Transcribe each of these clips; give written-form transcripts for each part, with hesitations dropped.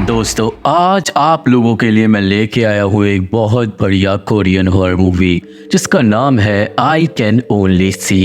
दोस्तों, आज आप लोगों के लिए मैं लेके आया हूँ एक बहुत बढ़िया कोरियन हॉरर मूवी जिसका नाम है आई कैन ओनली सी।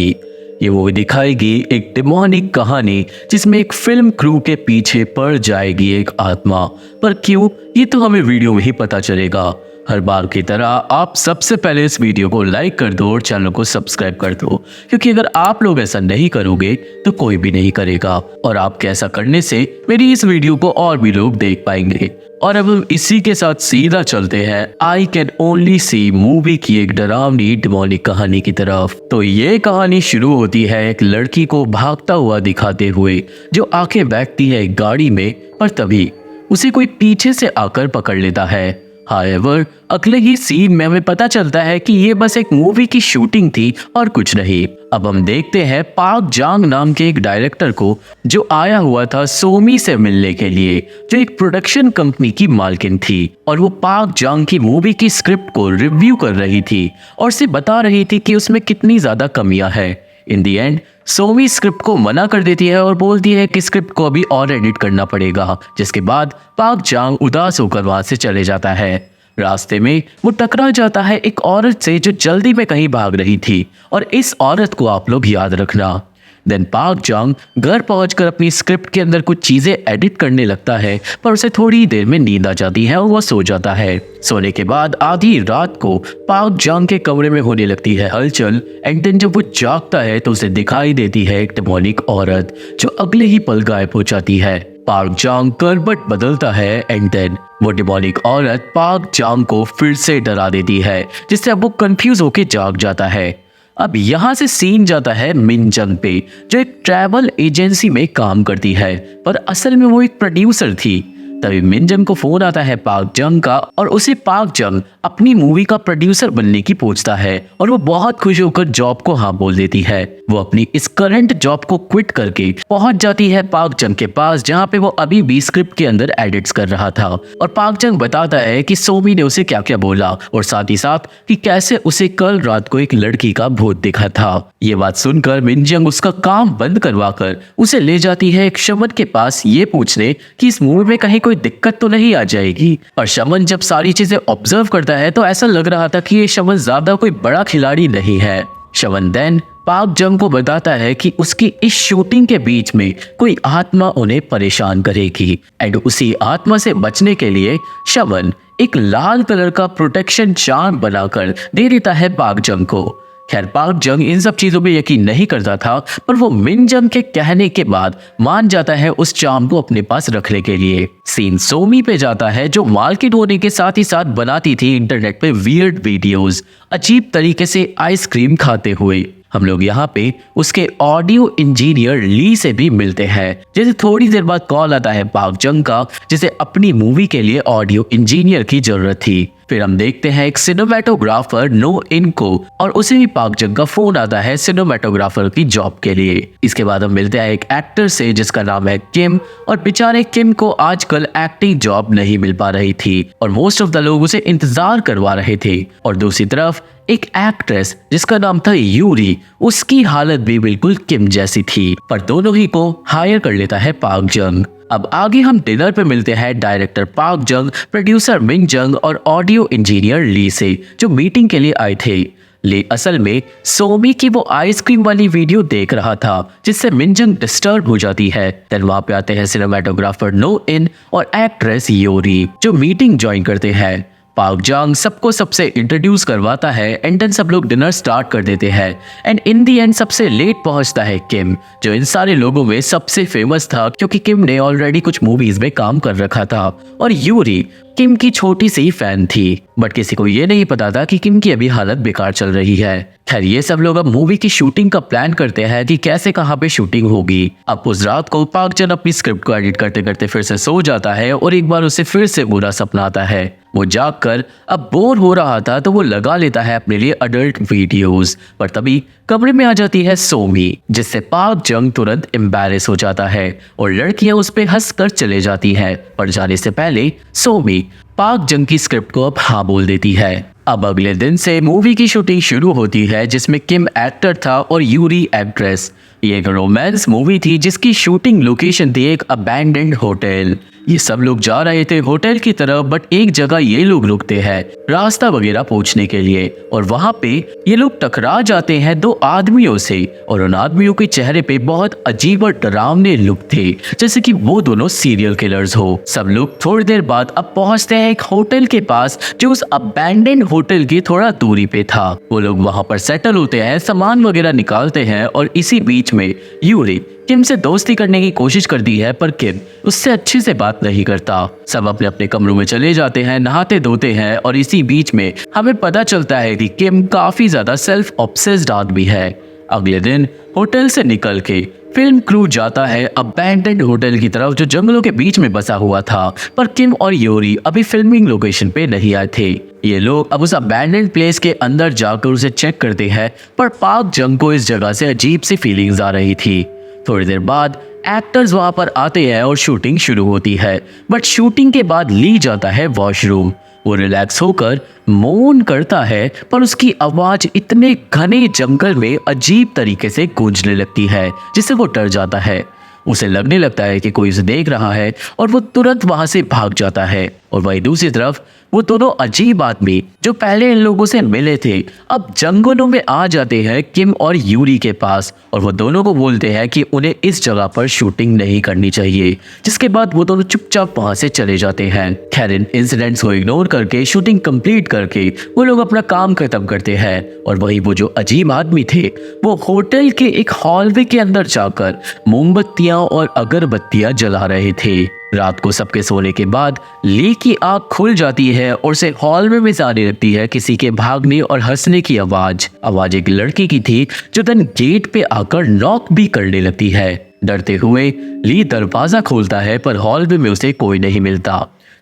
ये मूवी दिखाएगी एक डिमोनिक कहानी जिसमें एक फिल्म क्रू के पीछे पड़ जाएगी एक आत्मा। पर क्यों, ये तो हमें वीडियो में ही पता चलेगा। हर बार की तरह आप सबसे पहले इस वीडियो को लाइक कर दो और चैनल को सब्सक्राइब कर दो, क्योंकि अगर आप लोग ऐसा नहीं करोगे तो कोई भी नहीं करेगा और आपके ऐसा करने से मेरी इस वीडियो को और भी लोग देख पाएंगे। और अब हम इसी के साथ सीधा चलते हैं I can only see movie की एक डरावनी डिमोनिक कहानी की तरफ। तो ये कहानी शुरू होती है एक लड़की को भागता हुआ दिखाते हुए जो आके बैठती है एक गाड़ी में, पर तभी उसे कोई पीछे से आकर पकड़ लेता है। हाउएवर, अगले ही सीन में हमें पता चलता है कि ये बस एक मूवी की शूटिंग थी और कुछ नहीं। अब हम देखते हैं पार्क जांग नाम के एक डायरेक्टर को जो आया हुआ था सोमी से मिलने के लिए, जो एक प्रोडक्शन कंपनी की मालकिन थी, और वो पार्क जांग की मूवी की स्क्रिप्ट को रिव्यू कर रही थी और उसे बता रही थी कि उसमें कितनी ज्यादा कमियां है। इन दी एंड सोमी स्क्रिप्ट को मना कर देती है और बोलती है कि स्क्रिप्ट को अभी और एडिट करना पड़ेगा, जिसके बाद पार्क जांग उदास होकर वहां से चले जाता है। रास्ते में वो टकरा जाता है एक औरत से जो जल्दी में कहीं भाग रही थी, और इस औरत को आप लोग याद रखना। देन पार्क जांग घर पहुंचकर अपनी स्क्रिप्ट के अंदर कुछ चीजें एडिट करने लगता है, पर उसे थोड़ी देर में नींद आ जाती है और वह सो जाता है। सोने के बाद आधी रात को पार्क जांग के कमरे में होने लगती है हलचल, एंड देन जब वो जागता है तो उसे दिखाई देती है एक डेमोनिक औरत जो अगले ही पल गायब हो जाती है। पार्क जांग करवट बदलता है एंड देन वो डिमोनिक औरत पार्क जांग को फिर से डरा देती है, जिससे अब वो कंफ्यूज होकर जाग जाता है। अब यहाँ से सीन जाता है मिनजंग पे, जो एक ट्रैवल एजेंसी में काम करती है, पर असल में वो एक प्रोड्यूसर थी। तभी मिनजंग को फोन आता है पार्क जंग का, और उसे पार्क जंग अपनी मूवी का प्रोड्यूसर बनने की पूछता है, और वो बहुत खुश होकर जॉब को हाँ बोल देती है। वो अपनी इस करंट जॉब को क्विट करके पहुंच जाती है पार्क जंग के पास, जहाँ पे वो अभी भी स्क्रिप्ट के अंदर एडिट्स कर रहा था। और पार्क जंग बताता है कि सोमी ने उसे क्या क्या बोला, और साथ ही साथ कि कैसे उसे कल रात को एक लड़की का भूत दिखा था। ये बात सुनकर मिनजंग उसका काम बंद करवा कर उसे ले जाती है एक शमन के पास, ये पूछने कि इस मूवी में कहीं कोई दिक्कत तो नहीं आ जाएगी। और शमन जब सारी चीजें ऑब्जर्व करता है तो ऐसा लग रहा था कि ये शमन ज्यादा कोई बड़ा खिलाड़ी नहीं है। शमन देन पार्क जंग को बताता है कि उसकी इस शूटिंग के बीच में कोई आत्मा उन्हें परेशान करेगी, एंड उसी आत्मा से बचने के लिए शमन एक लाल कलर का प्रोटेक्शन चार्म बनाकर दे देता है पार्क जंग को। खैर, पार्क जंग इन सब चीजों में यकीन नहीं करता था, पर वो मिनजंग के कहने के बाद मान जाता है उस चार्म को अपने पास रखने के लिए। सीन सोमी पे जाता है, जो मार्केट होने के साथ ही साथ बनाती थी इंटरनेट पे वियर्ड वीडियोस अजीब तरीके से आइसक्रीम खाते हुए। हम लोग यहाँ पे उसके ऑडियो इंजीनियर ली से भी मिलते हैं, जैसे थोड़ी देर बाद कॉल आता है पार्क जंग का, जिसे अपनी मूवी के लिए ऑडियो इंजीनियर की जरूरत थी। फिर हम देखते हैं एक सिनेमेटोग्राफर नो इन को, और उसे भी पार्क जंग का फोन आता है सिनेमेटोग्राफर की जॉब के लिए। इसके बाद हम मिलते हैं एक एक्टर से जिसका नाम है किम, और बेचारे किम को आजकल एक्टिंग जॉब नहीं मिल पा रही थी और मोस्ट ऑफ द लोग उसे इंतजार करवा रहे थे। और दूसरी तरफ एक एक्ट्रेस जिसका नाम था यूरी, उसकी हालत भी बिल्कुल किम जैसी थी, पर दोनों ही को हायर कर लेता है पार्क जंग। अब आगे हम डिनर पे मिलते हैं डायरेक्टर पार्क जंग, प्रोड्यूसर मिनजंग और ऑडियो इंजीनियर ली से, जो मीटिंग के लिए आए थे। ली असल में सोमी की वो आइसक्रीम वाली वीडियो देख रहा था, जिससे मिनजंग डिस्टर्ब हो जाती है। देन वहां पे आते हैं सिनेमेटोग्राफर नो इन और एक्ट्रेस योरी, जो मीटिंग ज्वाइन करते हैं। पार्क जांग सबको सबसे इंट्रोड्यूस करवाता है, एंड देन सब लोग डिनर स्टार्ट कर देते हैं। एंड इन दी एंड सबसे लेट पहुंचता है किम, जो इन सारे लोगों में सबसे फेमस था, क्योंकि किम ने ऑलरेडी कुछ मूवीज में काम कर रखा था। और यूरी किम की छोटी सी फैन थी, बट किसी को ये नहीं पता था कि किम की अभी हालत बेकार चल रही है। खैर, ये सब लोग अब मूवी की शूटिंग का प्लान करते हैं कि कैसे कहाँ पे शूटिंग होगी। अब उस रात को पार्क जंग अपनी स्क्रिप्ट को एडिट करते करते फिर से सो जाता है, और एक बार उसे फिर से बुरा सपना आता है। वो जागकर अब बोर हो रहा था तो वो लगा लेता है अपने लिए अडल्ट वीडियोस, पर तभी कमरे में आ जाती है सोमी, जिससे पार्क जंग तुरंत एम्बैरेस हो जाता है और लड़कियां उस पे हंसकर चले जाती हैं। पर जाने से पहले सोमी पार्क जंग की स्क्रिप्ट को अब हाँ बोल देती है। अब अगले दिन से मूवी की शूटिंग शुरू होती है, जिसमें किम एक्टर था और यूरी एक्ट्रेस। ये एक रोमांस मूवी थी जिसकी शूटिंग लोकेशन थी एक अबैंडन्ड होटल। ये सब लोग जा रहे थे होटल की तरफ, बट एक जगह ये लोग रुकते हैं रास्ता वगैरह पूछने के लिए, और वहां पे ये लोग टकरा जाते हैं दो आदमियों से, और उन आदमियों के चेहरे पे बहुत अजीब और डरावने लुक थे, जैसे कि वो दोनों सीरियल किलर्स हो। सब लोग थोड़ी देर बाद अब पहुंचते हैं एक होटल के पास जो उस अबैंडन्ड होटल की थोड़ा दूरी पे था। वो लोग वहां पर सेटल होते हैं, सामान वगैरह निकालते हैं, और इसी बीच में यूरी किम से दोस्ती करने की कोशिश करती है, पर किम उससे अच्छे से बात नहीं करता। सब अपने अपने कमरों में चले जाते हैं, नहाते धोते हैं, और इसी बीच में हमें पता चलता है कि किम काफी ज्यादा सेल्फ ऑब्सेस्ड आदमी है। अगले दिन होटल से निकल के फिल्म क्रू जाता है अबैंडन्ड होटल की तरफ जो जंगलों के बीच में बसा हुआ था, पर किम और यूरी अभी फिल्मिंग लोकेशन पे नहीं आए थे। ये लोग अब उस अबैंडन्ड प्लेस के अंदर जाकर उसे चेक करते हैं, पर पाक जंग को इस जगह से अजीब सी फीलिंग्स आ रही थी। थोड़ी देर बाद एक्टर्स वहां पर आते हैं और शूटिंग शुरू होती है, बट शूटिंग के बाद ली जाता है वॉशरूम। वो रिलैक्स होकर मौन करता है, पर उसकी आवाज इतने घने जंगल में अजीब तरीके से गूंजने लगती है जिससे वो डर जाता है। उसे लगने लगता है कि कोई उसे देख रहा है और वो तुरंत वहां से भाग जाता है। और वहीं दूसरी तरफ वो दोनों अजीब आदमी जो पहले इन लोगों से मिले थे अब जंगलों में आ जाते हैं किम और यूरी के पास, और वो दोनों को बोलते हैं कि उन्हें इस जगह पर शूटिंग नहीं करनी चाहिए, जिसके बाद वो दोनों चुपचाप वहां से चले जाते हैं। खैर इन इंसिडेंट्स को इग्नोर करके शूटिंग कंप्लीट करके वो लोग अपना काम खत्म करते हैं, और वही वो जो अजीब आदमी थे वो होटल के एक हॉलवे के अंदर जाकर मोमबत्तियां और अगरबत्तियां जला रहे थे। रात को सबके सोने के बाद ली की आंख खुल जाती है और उसे हॉल में आने लगती है किसी के भागने और हंसने की आवाज एक लड़की की थी जो देन गेट पे आकर नॉक भी करने लगती है। डरते हुए ली दरवाजा खोलता है, पर हॉल में उसे कोई नहीं मिलता।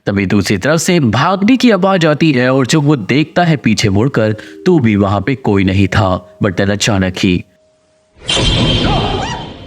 तभी दूसरी तरफ से भागने की आवाज आती है, और जब वो देखता है पीछे मुड़कर तो भी वहां पे कोई नहीं था। बट अचानक ही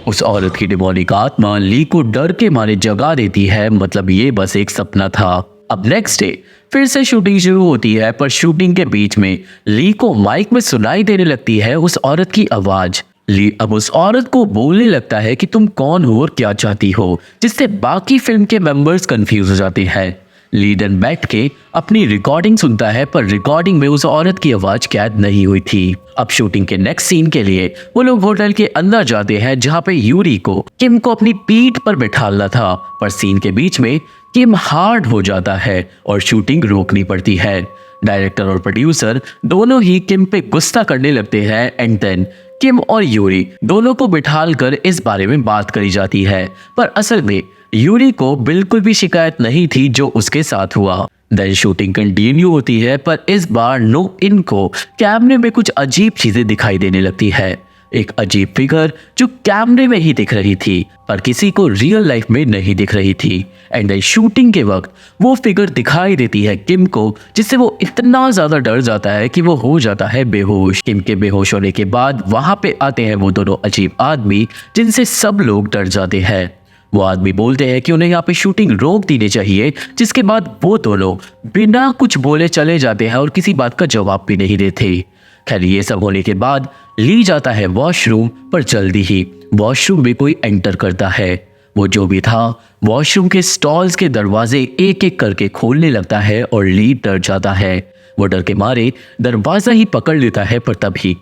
उस औरत की डिमोनिक आत्मा ली को डर के मारे जगा देती है, मतलब ये बस एक सपना था। अब नेक्स्ट डे फिर से शूटिंग शुरू होती है, पर शूटिंग के बीच में ली को माइक में सुनाई देने लगती है उस औरत की आवाज। ली अब उस औरत को बोलने लगता है कि तुम कौन हो और क्या चाहती हो, जिससे बाकी फिल्म के मेंबर्स कंफ्यूज हो जाते हैं। लीडन बैठ के अपनी रिकॉर्डिंग सुनता है, पर रिकॉर्डिंग में उस औरत की आवाज कैद नहीं हुई थी। अब शूटिंग के नेक्स्ट सीन के लिए वो लोग होटल के अंदर जाते हैं, जहां पे यूरी को किम को अपनी पीठ पर बिठाना था, पर सीन के बीच में किम हार्ड हो जाता है और शूटिंग रोकनी पड़ती है। डायरेक्टर और प्रोड्यूसर दोनों ही किम पे गुस्सा करने लगते हैं, एंड देन किम और यूरी दोनों को बिठाल कर इस बारे में बात करी जाती है, पर असल में यूरी को बिल्कुल भी शिकायत नहीं थी जो उसके साथ हुआ। देन शूटिंग कंटिन्यू होती है, पर इस बार नो इन को कैमरे में कुछ अजीब चीजें दिखाई देने लगती है। एक अजीब फिगर जो कैमरे में ही दिख रही थी, पर किसी को रियल लाइफ में नहीं दिख रही थी। एंड देन शूटिंग के वक्त वो फिगर दिखाई देती है किम को, जिससे वो इतना ज्यादा डर जाता है कि वो हो जाता है बेहोश। किम के बेहोश होने के बाद वहां पे आते हैं वो दोनों अजीब आदमी, जिनसे सब लोग डर जाते हैं। वो आदमी बोलते हैं कि उन्हें यहाँ पे शूटिंग रोक देनी चाहिए, जिसके बाद वो दोनों बिना कुछ बोले चले जाते हैं और किसी बात का जवाब भी नहीं देते। खैर ये सब होने के बाद ली जाता है वॉशरूम, पर जल्दी ही वॉशरूम में कोई एंटर करता है। वो जो भी था वॉशरूम के स्टॉल्स के दरवाजे एक एक करके खोलने लगता है और ली डर जाता है। वो डर के मारे दरवाजा ही पकड़ लेता है, पर तभी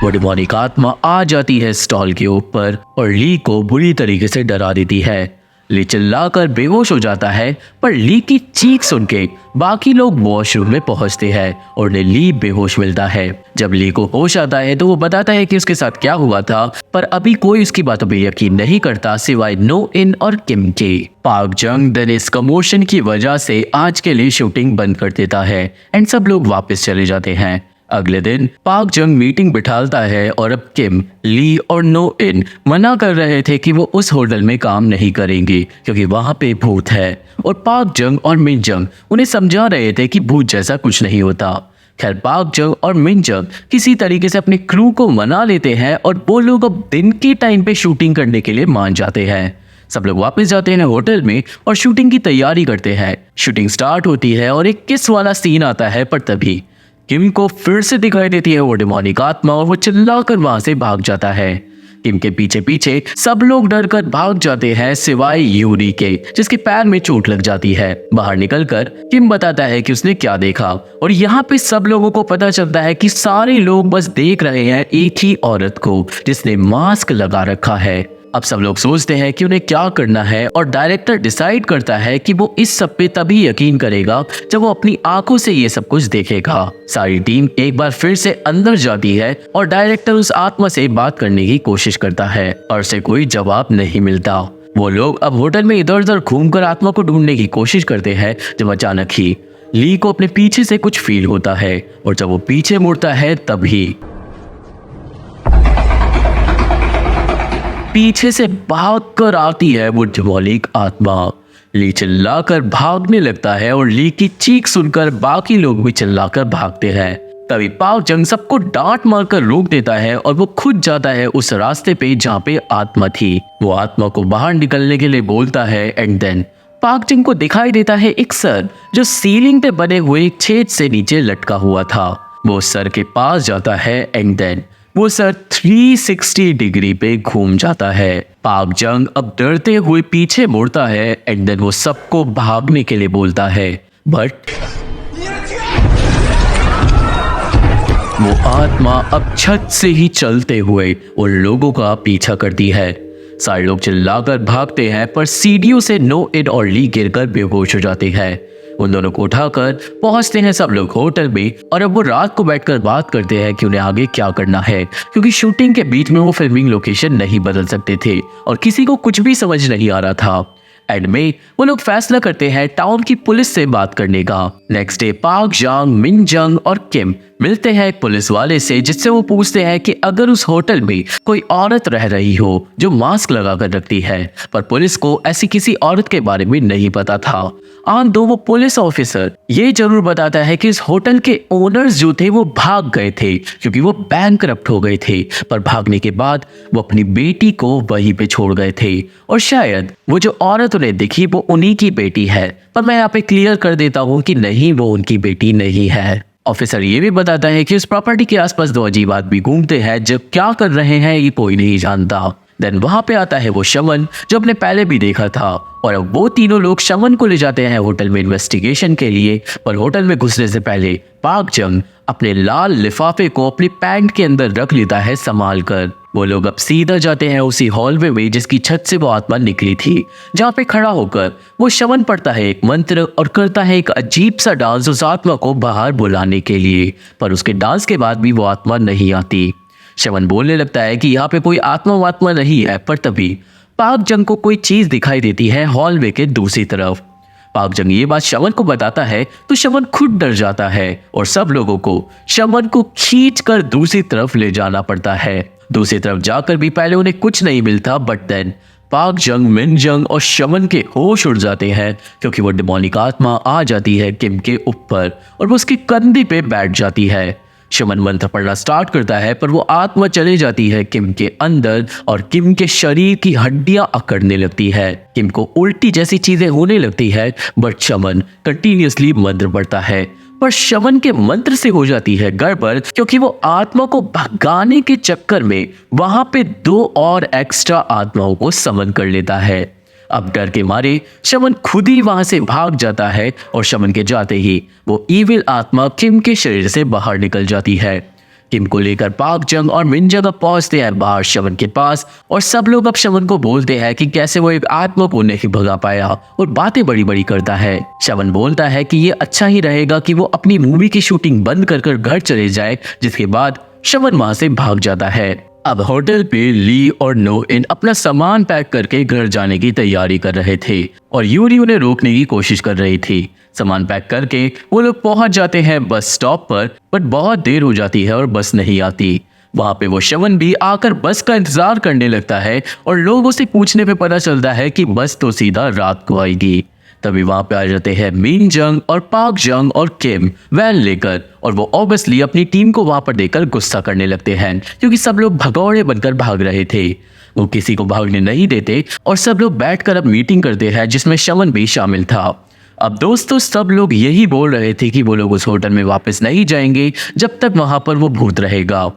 वो डिमोनिक आत्मा आ जाती है स्टॉल के ऊपर और ली को बुरी तरीके से डरा देती है। ली चिल्लाकर बेहोश हो जाता है, पर ली की चीख सुन के बाकी लोग वॉशरूम में पहुंचते हैं और उन्हें ली बेहोश मिलता है। जब ली को होश आता है तो वो बताता है कि उसके साथ क्या हुआ था, पर अभी कोई उसकी बातों पे यकीन नहीं करता सिवाय नो इन और किम के। पाक जंग देन इस कमोशन की वजह से आज के लिए शूटिंग बंद कर देता है एंड सब लोग वापस चले जाते हैं। अगले दिन पाक जंग मीटिंग बिठालता है और अब किम, ली और नो इन मना कर रहे थे कि वो उस होटल में काम नहीं करेंगे क्योंकि वहां पे भूत है, और पाक जंग और मिन जंग उन्हें समझा रहे थे कि भूत जैसा कुछ नहीं होता। खैर पाक जंग और मिन जंग किसी तरीके से अपने क्रू को मना लेते हैं और वो लोग अब दिन के टाइम पे शूटिंग करने के लिए मान जाते हैं। सब लोग वापस जाते हैं होटल में और शूटिंग की तैयारी करते हैं। शूटिंग स्टार्ट होती है और एक किस वाला सीन आता है, पर तभी किम को फिर से दिखाई देती है वो डेमोनिक आत्मा और वो चिल्लाकर वहां से भाग जाता है। किम के पीछे पीछे सब लोग डर कर भाग जाते हैं सिवाय यूरी के, जिसके पैर में चोट लग जाती है। बाहर निकलकर किम बताता है कि उसने क्या देखा और यहाँ पे सब लोगों को पता चलता है कि सारे लोग बस देख रहे हैं एक ही औरत को जिसने मास्क लगा रखा है। अब सब लोग सोचते हैं कि उन्हें क्या करना है और डायरेक्टर डिसाइड करता है कि वो इस सब पे तभी यकीन करेगा जब वो अपनी आंखों से ये सब कुछ देखेगा। सारी टीम एक बार फिर से अंदर जाती है और डायरेक्टर उस आत्मा से बात करने की कोशिश करता है और उसे कोई जवाब नहीं मिलता। वो लोग अब होटल में इधर उधर घूमकर आत्मा को ढूंढने की कोशिश करते हैं जब अचानक ही ली को अपने पीछे से कुछ फील होता है और जब वो पीछे मुड़ता है तभी पीछे से भागकर आती है वो डेमोनिक आत्मा। ली चिल्लाकर भागने लगता है और ली की चीख सुनकर बाकी लोग भी चिल्लाकर भागते हैं। तभी पाक जंग सबको डांट मारकर रोक देता है और वो खुद जाता है उस रास्ते पे जहाँ पे आत्मा थी। वो आत्मा को बाहर निकलने के लिए बोलता है एंड देन पाक जंग को दिखाई देता है एक सर जो सीलिंग पे बने हुए एक छेद से नीचे लटका हुआ था। वो सर के पास जाता है एंड देन वो सर 360 डिग्री पे घूम जाता है। पाक जंग अब डरते हुए पीछे मुड़ता है एंड देन वो सबको भागने के लिए बोलता है बट वो आत्मा अब छत से ही चलते हुए उन लोगों का पीछा करती है। सारे लोग चिल्लाकर भागते हैं पर सीढ़ियों से नो इड और ली गिरकर बेहोश हो जाते हैं। उन दोनों को उठाकर पहुंचते हैं सब लोग होटल में और अब वो रात को बैठकर बात करते हैं कि उन्हें आगे क्या करना है, क्योंकि शूटिंग के बीच में वो फिल्मिंग लोकेशन नहीं बदल सकते थे और किसी को कुछ भी समझ नहीं आ रहा था। एंड में वो लोग फैसला करते हैं टाउन की पुलिस से बात करने का। नेक्स्ट डे पाक जंग, मिन जंग और किम मिलते हैं एक पुलिस वाले से जिससे वो पूछते हैं कि अगर उस होटल में कोई औरत रह रही हो जो मास्क लगाकर रखती है, पर पुलिस को ऐसी किसी औरत के बारे में नहीं पता था। दो वो पुलिस ऑफिसर ये जरूर बताता है कि इस होटल के ओनर्स जो थे वो भाग गए थे क्योंकि वो बैंकरप्ट हो गए थे, पर भागने के बाद वो अपनी बेटी को वहीं पे छोड़ गए थे और शायद वो जो औरत उन्हें दिखी वो उन्हीं की बेटी है। पर मैं यहाँ पे क्लियर कर देता हूँ कि नहीं, वो उनकी बेटी नहीं है। ऑफिसर ये भी बताता है कि उस प्रॉपर्टी के आसपास दो अजीब आदमी घूमते हैं जो क्या कर रहे हैं ये कोई नहीं जानता। देन वहां पे आता है वो शमन जो अपने पहले भी देखा था और अब वो तीनों लोग शमन को ले जाते हैं होटल में इन्वेस्टिगेशन के लिए। पर होटल में घुसने से पहले पाक जंग अपने लाल लिफाफे को अपनी पैंट के अंदर रख लेता है संभाल कर। वो लोग अब सीधा जाते हैं उसी हॉलवे में जिसकी छत से वो आत्मा निकली थी, जहाँ पे खड़ा होकर वो शमन पढ़ता है एक मंत्र और करता है एक अजीब सा डांस उस आत्मा को बाहर बुलाने के लिए। पर उसके डांस के बाद भी वो आत्मा नहीं आती। शमन बोलने लगता है कि यहाँ पे कोई आत्मा नहीं है, पर तभी पाक जंग को कोई चीज दिखाई देती है हॉलवे के दूसरी तरफ। पाक जंग ये बात शमन को बताता है तो शमन खुद डर जाता है और सब लोगों को शमन को खींचकर दूसरी तरफ ले जाना पड़ता है। दूसरी तरफ जाकर भी पहले उन्हें कुछ नहीं मिलता, बट देन पाक जंग, मिन जंग और शमन के होश उड़ जाते हैं क्योंकि वो डेमोनिक आत्मा आ जाती है किम के ऊपर और वो उसके कंधे पे बैठ जाती है। शमन मंत्र पढ़ना स्टार्ट करता है पर वो आत्मा चली जाती है किम के अंदर और किम के शरीर की हड्डियां अकड़ने लगती है। किम को उल्टी जैसी चीजें होने लगती है, बट शमन कंटिन्यूअसली मंत्र पढ़ता है। पर शमन के मंत्र से हो जाती है गड़बड़ क्योंकि वो आत्मा को भगाने के चक्कर में वहां पे दो और एक्स्ट्रा आत्माओं को समन कर लेता है। अब डर के मारे शमन खुद ही वहां से भाग जाता है और शमन के जाते ही वो इविल आत्मा किम के शरीर से बाहर निकल जाती है। किम को लेकर पाक जंग और मिन जंग पहुंचते हैं बाहर शमन के पास और सब लोग अब शमन को बोलते हैं कि कैसे वो एक आत्मा को नहीं भगा पाया और बातें बड़ी बड़ी करता है। शमन बोलता है कि ये अच्छा ही रहेगा कि वो अपनी मूवी की शूटिंग बंद कर घर चले जाए, जिसके बाद शमन वहां से भाग जाता है। अब होटल पे ली और नो इन अपना सामान पैक करके घर जाने की तैयारी कर रहे थे और यूरी उन्हें रोकने की कोशिश कर रही थी। सामान पैक करके वो लोग पहुंच जाते हैं बस स्टॉप पर, बट बहुत देर हो जाती है और बस नहीं आती। वहां पे वो शमन भी आकर बस का इंतजार करने लगता है और लोगों से पूछने पे पता चलता है कि बस तो सीधा रात को आएगी। तभी वहां पे आ जाते हैं मिन जंग और पाक जंग और किम वैन लेकर और वो ऑब्वियसली अपनी टीम को वहां पर देखकर गुस्सा करने लगते हैं क्योंकि सब लोग भगौड़े बनकर भाग रहे थे। वो किसी को भागने नहीं देते और सब लोग बैठकर अब मीटिंग करते हैं जिसमें शमन भी शामिल था। अब दोस्तों सब लोग यही बोल रहे थे कि वो लोग उस होटल में वापस नहीं जाएंगे जब तक वहां पर वो भूत रहेगा।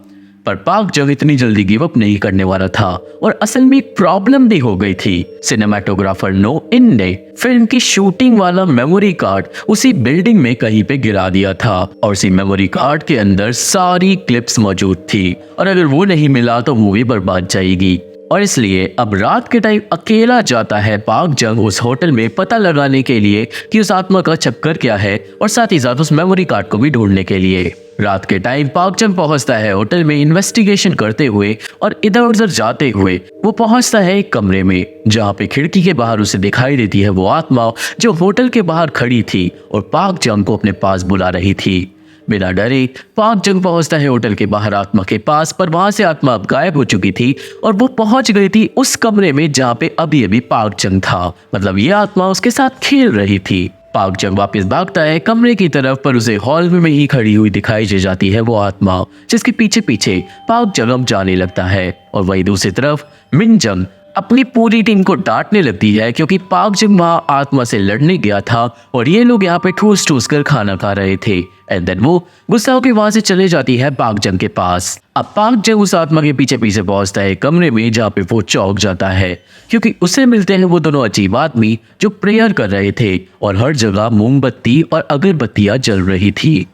पर पाक जंग इतनी जल्दी गिव अप नहीं करने वाला था और असल में एक प्रॉब्लम भी हो गई थी। सिनेमाटोग्राफर नो इन ने फिल्म की शूटिंग वाला मेमोरी कार्ड उसी बिल्डिंग में कहीं पे गिरा दिया था और उसी मेमोरी कार्ड के अंदर सारी क्लिप्स मौजूद थी और अगर वो नहीं मिला तो मूवी बर्बाद जाएगी। और इसलिए अब रात के टाइम अकेला जाता है पाक जंग उस होटल में पता लगाने के लिए कि उस आत्मा का चक्कर क्या है और साथ ही साथ उस मेमोरी कार्ड को भी ढूंढने के लिए। रात के टाइम पाक जंग पहुंचता है होटल में इन्वेस्टिगेशन करते हुए और इधर उधर जाते हुए वो पहुंचता है एक कमरे में जहां पे खिड़की के बाहर उसे दिखाई देती है वो आत्मा जो होटल के बाहर खड़ी थी और पाक जंग को अपने पास बुला रही थी। बिना डरे पाक जंग पहुंचता है होटल के बाहर आत्मा के पास, पर वहां से आत्मा अब गायब हो चुकी थी और वो पहुंच गई थी उस कमरे में जहां पे अभी अभी पाक जंग था। मतलब ये आत्मा उसके साथ खेल रही थी। पाक जंग वापस भागता है कमरे की तरफ, पर उसे हॉल में ही खड़ी हुई दिखाई दे जाती है वो आत्मा जिसके पीछे पीछे पाक जंग अब जाने लगता है। और वही दूसरी तरफ मिन जंग अपनी पूरी टीम को डांटने लगती है क्योंकि पाक जंग वहां आत्मा से लड़ने गया था और ये लोग यहाँ पे ठूस ठूस कर खाना खा रहे थे। एंड देन वो गुस्सा होकर वहां से चले जाती है पाक जंग के पास। अब पाक जंग उस आत्मा के पीछे पीछे पहुंचता है कमरे में जहाँ पे वो चौंक जाता है क्योंकि उसे मिलते हैं वो दोनों अजीब आदमी जो प्रेयर कर रहे थे और हर जगह मोमबत्ती और अगरबत्तियां जल रही थी।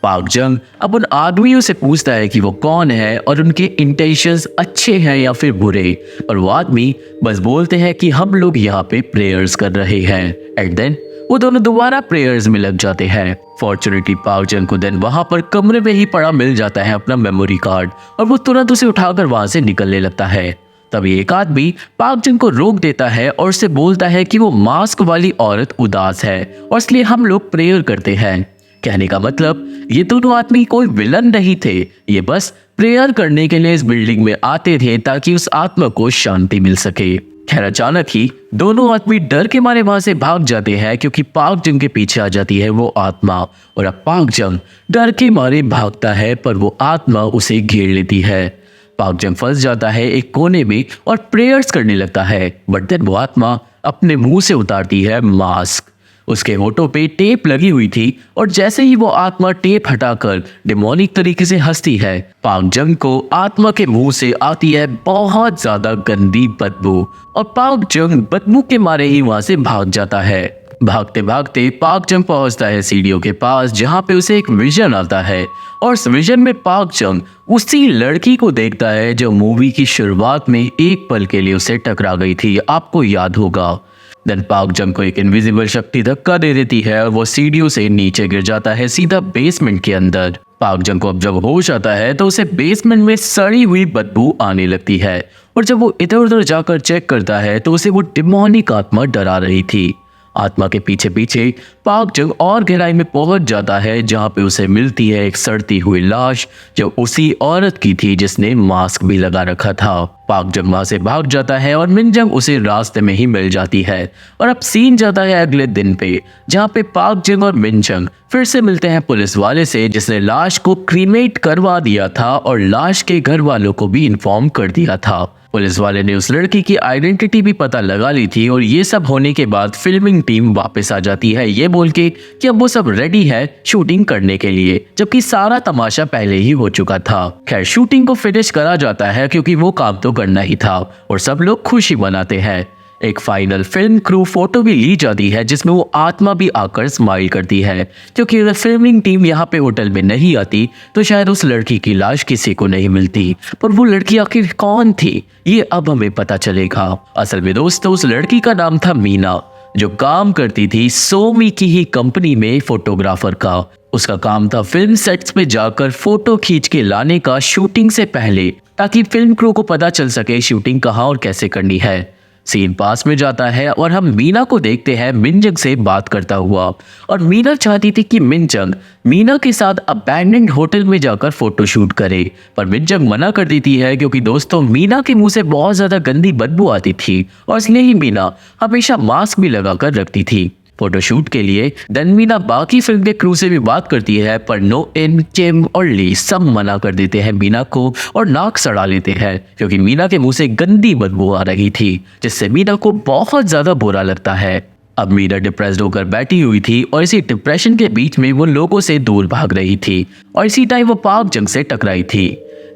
पाक जंग अब उन आदमियों से पूछता है कि वो कौन है और उनके इंटेंशंस अच्छे हैं या फिर बुरे, और वो आदमी बस बोलते हैं कि हम लोग यहाँ पे प्रेयर्स कर रहे हैं। एंड देन वो दोनों दोबारा प्रेयर्स में लग जाते हैं। फॉर्चुनेटली पाक जंग को देन वहां पर कमरे में ही पड़ा मिल जाता है अपना मेमोरी कार्ड और वो तुरंत उसे उठाकर वहां से निकलने लगता है। तभी एक आदमी पाक जंग को रोक देता है और उसे बोलता है कि वो मास्क वाली औरत उदास है और इसलिए हम लोग प्रेयर करते हैं। कहने का मतलब ये दोनों आदमी कोई विलन नहीं थे, ये बस प्रेयर करने के लिए इस बिल्डिंग में आते थे ताकि उस आत्मा को शांति मिल सके। खैर अचानक ही दोनों आदमी डर के मारे वहां से भाग जाते हैं क्योंकि पाक जंग के पीछे आ जाती है वो आत्मा और अब पाक जंग डर के मारे भागता है पर वो आत्मा उसे घेर लेती है। पाक जंग फंस जाता है एक कोने में और प्रेयर्स करने लगता है, बट देन वो आत्मा अपने मुंह से उतारती है मास्क। उसके होठों पे टेप लगी हुई थी और जैसे ही वो आत्मा टेप हटाकर डिमोनिक तरीके से हंसती है, पाक जंग को आत्मा के मुंह से आती है बहुत ज्यादा गंदी बदबू और पाक जंग बदबू के मारे ही वहां से भाग जाता है। भागते भागते पाक जंग पहुंचता है सीढ़ियों के पास जहां पे उसे एक विजन आता है और उस विजन में पाक जंग उसी लड़की को देखता है जो मूवी की शुरुआत में एक पल के लिए उसे टकरा गई थी, आपको याद होगा। देन पाक जंग को एक इनविजिबल शक्ति धक्का दे देती है और वो सीढ़ियों से नीचे गिर जाता है सीधा बेसमेंट के अंदर। पाक जंग को अब जब होश आता है तो उसे बेसमेंट में सड़ी हुई बदबू आने लगती है और जब वो इधर उधर जाकर चेक करता है तो उसे वो डिमोनिक आत्मा डरा रही थी। आत्मा के पीछे पीछे पाक जंग और गहराई में पहुंच जाता है जहां पे उसे मिलती है एक सड़ती हुई लाश जो उसी औरत की थी जिसने मास्क भी लगा रखा था। पाक जंग वहां से भाग जाता है और मिन जंग उसे रास्ते में ही मिल जाती है और अब सीन जाता है अगले दिन पे जहां पे पाक जंग और मिन जंग फिर से मिलते हैं पुलिस वाले से जिसने लाश को क्रीमेट करवा दिया था और लाश के घर वालों को भी इन्फॉर्म कर दिया था। पुलिस वाले ने उस लड़की की आइडेंटिटी भी पता लगा ली थी और ये सब होने के बाद फिल्मिंग टीम वापस आ जाती है ये बोल के कि अब वो सब रेडी है शूटिंग करने के लिए, जबकि सारा तमाशा पहले ही हो चुका था। खैर शूटिंग को फिनिश करा जाता है क्योंकि वो काम तो करना ही था और सब लोग खुशी मनाते हैं। एक फाइनल फिल्म क्रू फोटो भी ली जाती है जिसमें वो आत्मा भी आकर स्माइल करती है क्योंकि अगर फिल्मिंग टीम यहाँ पे होटल में नहीं आती तो शायद उस लड़की की लाश किसी को नहीं मिलती, पर वो लड़की आखिर कौन थी ये अब हमें पता चलेगा। असल में दोस्तों उस लड़की का नाम था मीना जो काम करती थी सोमी की ही कंपनी में फोटोग्राफर का। उसका काम था फिल्म सेट्स पे जाकर फोटो खींच के लाने का शूटिंग से पहले ताकि फिल्म क्रू को पता चल सके शूटिंग कहाँ और कैसे करनी है। सीन पास में जाता है और हम मीना को देखते हैं मिनजंग से बात करता हुआ और मीना चाहती थी कि मिनजंग मीना के साथ अबैंडन्ड होटल में जाकर फोटो शूट करे, पर मिनजंग मना कर देती है क्योंकि दोस्तों मीना के मुंह से बहुत ज्यादा गंदी बदबू आती थी और इसलिए ही मीना हमेशा मास्क भी लगाकर रखती थी फोटोशूट के लिए। देन मीना बाकी फिल्म के क्रू से भी बात करती है पर नो इन किम और ली सब मना कर देते हैं मीना को और नाक सड़ा लेते हैं क्योंकि मीना के मुंह से गंदी बदबू आ रही थी जिससे मीना को बहुत ज्यादा बुरा लगता है। अब मीरा डिप्रेस्ड होकर बैठी हुई थी और इसी डिप्रेशन के बीच में वो लोगों से दूर भाग रही थी और इसी टाइम वो पाक जंग से टकराई थी।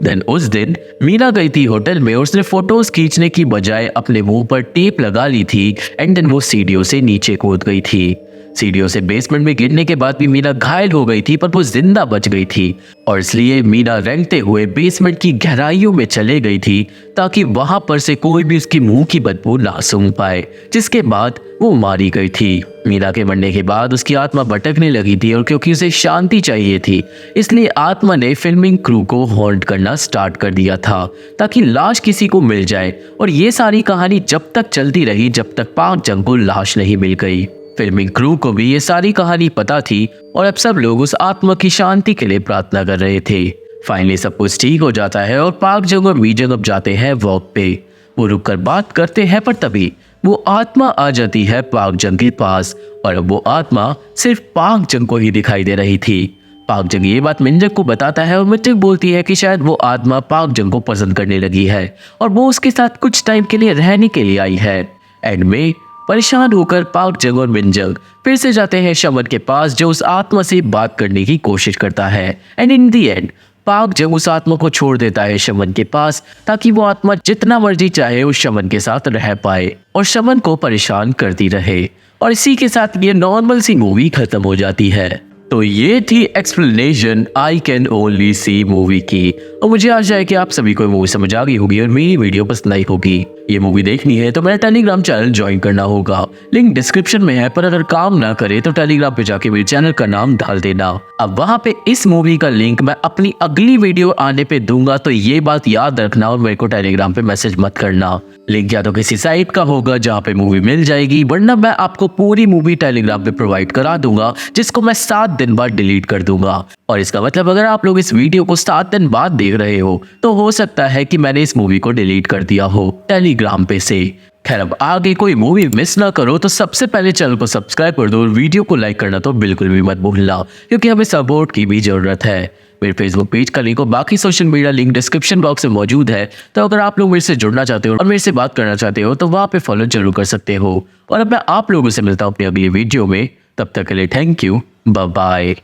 देन उस दिन मीरा गई थी होटल में और उसने फोटोज खींचने की बजाय अपने मुंह पर टेप लगा ली थी एंड देन वो सीढ़ियों से नीचे कूद गई थी। सीढ़ियों से बेसमेंट में गिरने के बाद भी मीरा घायल हो गई थी पर वो जिंदा बच गई थी और इसलिए मीरा रेंगते हुए बेसमेंट की गहराइयों में चले गई थी ताकि वहां पर से कोई भी उसकी मुंह की बदबू ना सूंघ पाए, जिसके बाद वो मारी गई थी। मीरा के मरने के बाद उसकी आत्मा भटकने लगी थी और क्योंकि उसे शांति चाहिए थी इसलिए आत्मा ने फिल्मिंग क्रू को हॉन्ट करना स्टार्ट कर दिया था ताकि लाश किसी को मिल जाए। और ये सारी कहानी जब तक चलती रही जब तक पाक जंग को लाश नहीं मिल गई। फिल्मिंग क्रू को भी ये सारी कहानी पता थी और अब सब लोग उस आत्मा की शांति के लिए प्रार्थना कर रहे थे। फाइनली सब कुछ ठीक हो जाता है और पाक जंग और मीजंग अब जाते हैं वॉक पे। वो रुककर बात करते हैं पर तभी वो आत्मा आ जाती है पाक जंग के पास और अब वो आत्मा सिर्फ पाक जंग को ही दिखाई दे रही थी। पाक जंग ये बात मिंजक को बताता है और मिंजक बोलती है कि शायद वो आत्मा पाक जंग को पसंद करने लगी है और वो उसके साथ कुछ टाइम के लिए रहने के लिए आई है। एंड में परेशान होकर पाक जंग और मिंजक फिर से जाते हैं शमन के पास जो उस आत्मा से बात करने की कोशिश करता है एंड इन दी एंड पाक जंग उस आत्मा को छोड़ देता है शमन के पास ताकि वो आत्मा जितना मर्जी चाहे उस शमन के साथ रह पाए और शमन को परेशान करती रहे। और इसी के साथ ये नॉर्मल सी मूवी खत्म हो जाती है। तो ये थी explanation I can only see movie की और मुझे आशा है कि आप सभी को मूवी समझ आ गई होगी और मेरी वीडियो पसंद आई होगी। ये मूवी देखनी है तो मेरा टेलीग्राम चैनल ज्वाइन करना होगा, लिंक डिस्क्रिप्शन में है, पर अगर काम ना करे तो टेलीग्राम पे जाके मेरे चैनल का नाम डाल देना। अब वहाँ पे इस मूवी का लिंक मैं अपनी अगली वीडियो आने पे दूंगा, तो ये बात याद रखना और मेरे को टेलीग्राम पे मैसेज मत करना। लिंक या तो किसी साइट का होगा जहाँ पे मूवी मिल जाएगी, वरना मैं आपको पूरी मूवी टेलीग्राम पे प्रोवाइड करा दूंगा जिसको मैं 7 दिन बाद डिलीट कर दूंगा। और इसका मतलब अगर आप लोग इस वीडियो को 7 दिन बाद देख रहे हो तो हो सकता है कि मैंने इस मूवी को डिलीट कर दिया हो टेलीग्राम पे से। खैर अब आगे कोई मूवी मिस ना करो तो सबसे पहले चैनल को सब्सक्राइब कर दो और वीडियो को लाइक करना तो बिल्कुल भी मत भूलना क्योंकि हमें सपोर्ट की भी जरूरत है। मेरे फेसबुक पेज का लिंक और बाकी social media link description box में मौजूद है, तो अगर आप लोग मेरे से जुड़ना चाहते हो और मेरे से बात करना चाहते हो तो वहाँ पे फॉलो जरूर कर सकते हो। और अब मैं आप लोगों से मिलता हूँ अपनी अगली वीडियो में, तब तक के लिए थैंक यू, बाय बाय।